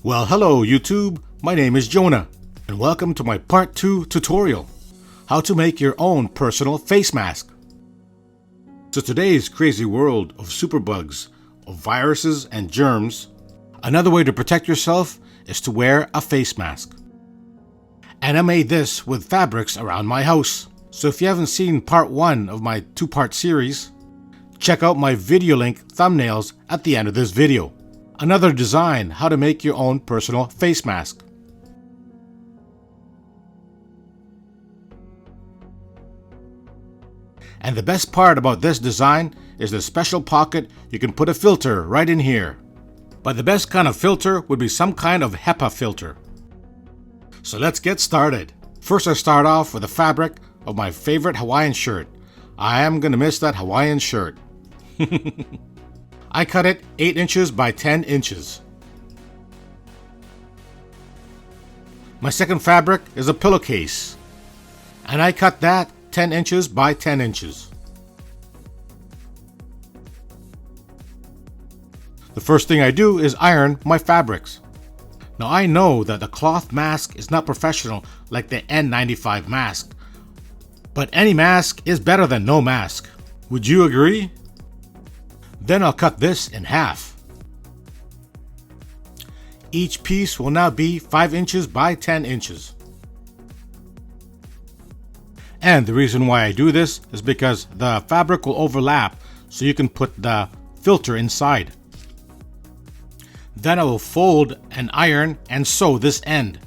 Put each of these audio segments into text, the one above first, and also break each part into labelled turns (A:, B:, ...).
A: Well, hello YouTube, my name is Jonah, and welcome to my part 2 tutorial, how to make your own personal face mask. So today's crazy world of superbugs, of viruses and germs, another way to protect yourself is to wear a face mask. And I made this with fabrics around my house. So if you haven't seen part 1 of my 2-part series, check out my video link thumbnails at the end of this video. Another design how to make your own personal face mask. And the best part about this design is the special pocket. You can put a filter right in here. But the best kind of filter would be some kind of Hepa filter. So let's get started. First I start off with the fabric of my favorite Hawaiian shirt. I am gonna miss that Hawaiian shirt. I cut it 8 inches by 10 inches. My second fabric is a pillowcase, and I cut that 10 inches by 10 inches. The first thing I do is iron my fabrics. Now I know that the cloth mask is not professional like the N95 mask, but any mask is better than no mask. Would you agree? Then I'll cut this in half. Each piece will now be 5 inches by 10 inches. And the reason why I do this is because the fabric will overlap, so you can put the filter inside. Then I will fold and iron and sew this end.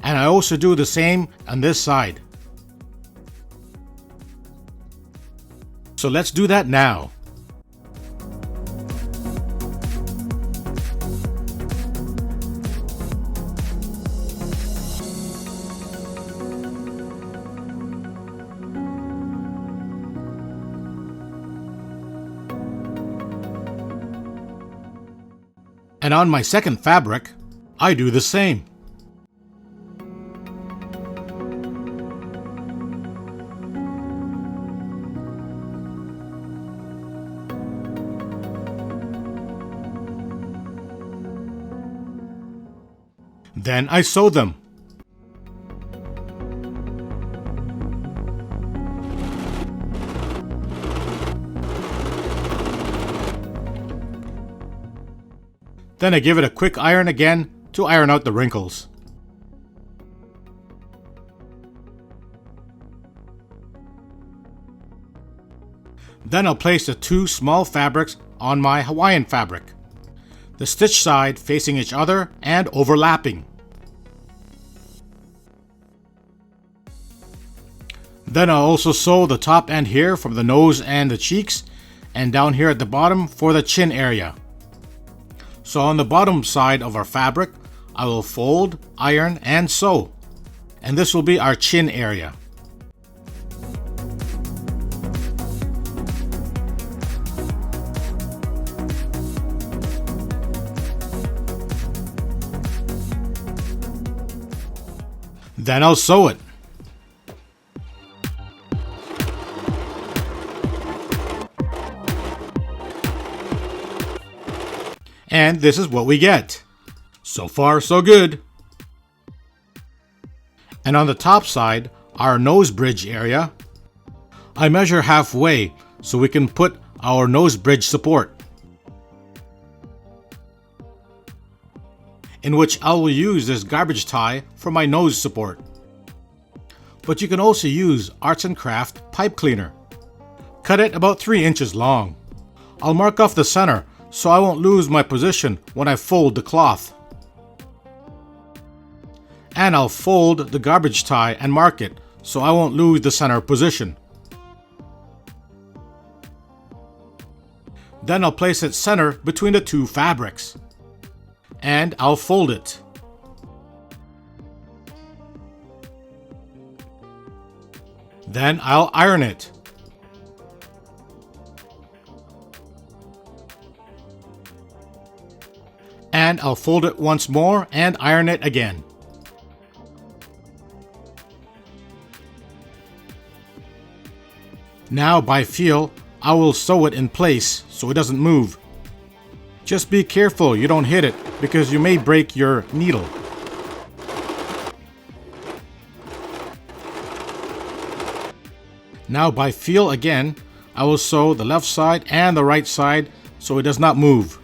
A: And I also do the same on this side. So let's do that now. And on my second fabric, I do the same. Then I sew them. Then I give it a quick iron again to iron out the wrinkles. Then I'll place the 2 small fabrics on my Hawaiian fabric, the stitch side facing each other and overlapping. Then I'll also sew the top end here from the nose and the cheeks, and down here at the bottom for the chin area. So on the bottom side of our fabric, I will fold, iron, and sew. And this will be our chin area. Then I'll sew it. And this is what we get. So far, so good. And on the top side, our nose bridge area, I measure halfway so we can put our nose bridge support, in which I will use this garbage tie for my nose support. But you can also use Arts & Craft pipe cleaner. Cut it about 3 inches long. I'll mark off the center so I won't lose my position when I fold the cloth. And I'll fold the garbage tie and mark it so I won't lose the center position. Then I'll place it center between the 2 fabrics. And I'll fold it. Then I'll iron it. And I'll fold it once more and iron it again. Now by feel, I will sew it in place so it doesn't move. Just be careful you don't hit it because you may break your needle. Now by feel again, I will sew the left side and the right side so it does not move.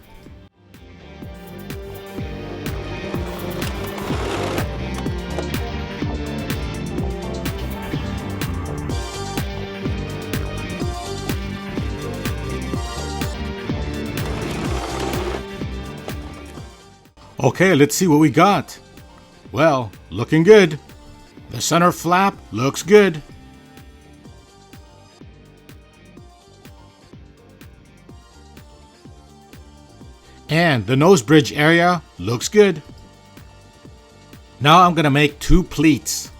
A: Okay, let's see what we got. Well, looking good. The center flap looks good. And the nose bridge area looks good. Now I'm gonna make 2 pleats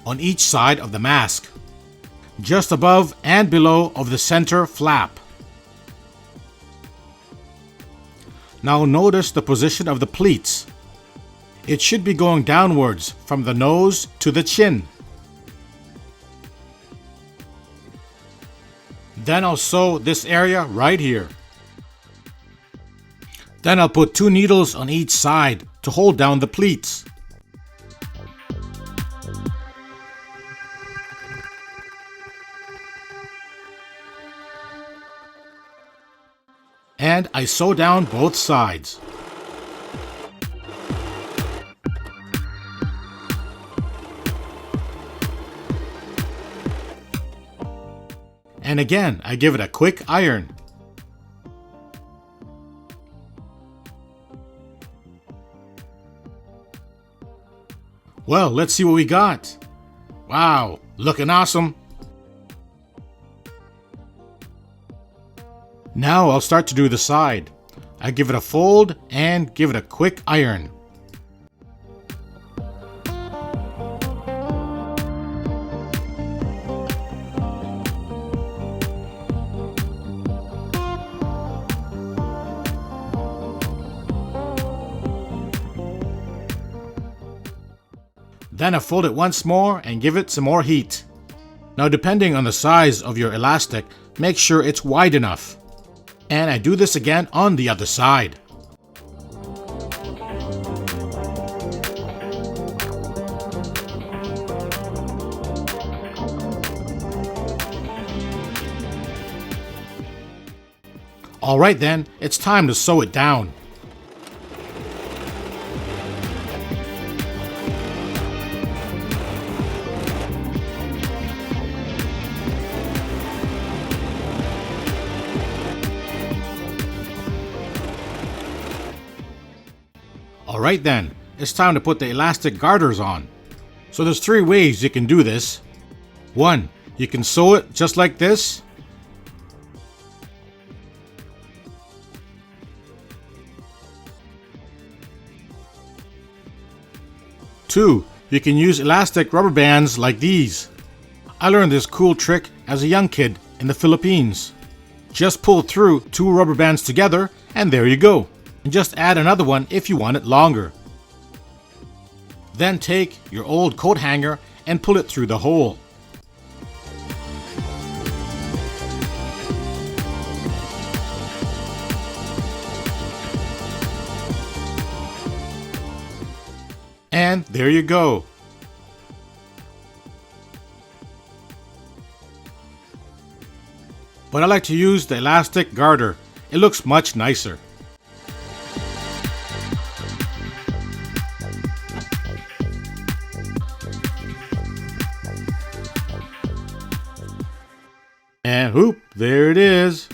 A: on each side of the mask, just above and below of the center flap. Now notice the position of the pleats. It should be going downwards from the nose to the chin. Then I'll sew this area right here. Then I'll put 2 needles on each side to hold down the pleats. And I sew down both sides. And again, I give it a quick iron. Well, let's see what we got. Wow, looking awesome. Now I'll start to do the side. I give it a fold and give it a quick iron. Then I fold it once more and give it some more heat. Now depending on the size of your elastic, make sure it's wide enough. And I do this again on the other side. Alright then, it's time to sew it down. Alright then, it's time to put the elastic garters on. So there's 3 ways you can do this. 1, you can sew it just like this. 2, you can use elastic rubber bands like these. I learned this cool trick as a young kid in the Philippines. Just pull through 2 rubber bands together and there you go. And just add another one if you want it longer. Then take your old coat hanger and pull it through the hole. And there you go. But I like to use the elastic garter. It looks much nicer. And whoop, there it is.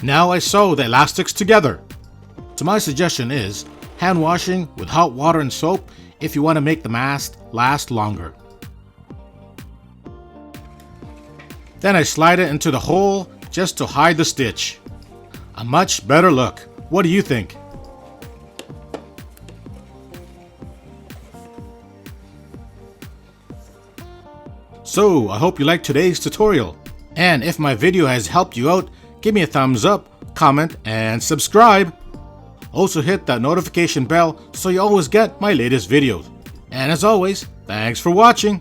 A: Now I sew the elastics together. So my suggestion is hand washing with hot water and soap if you want to make the mask last longer. Then I slide it into the hole just to hide the stitch. A much better look. What do you think? So I hope you liked today's tutorial. And if my video has helped you out, give me a thumbs up, comment, and subscribe. Also hit that notification bell so you always get my latest videos. And as always, thanks for watching.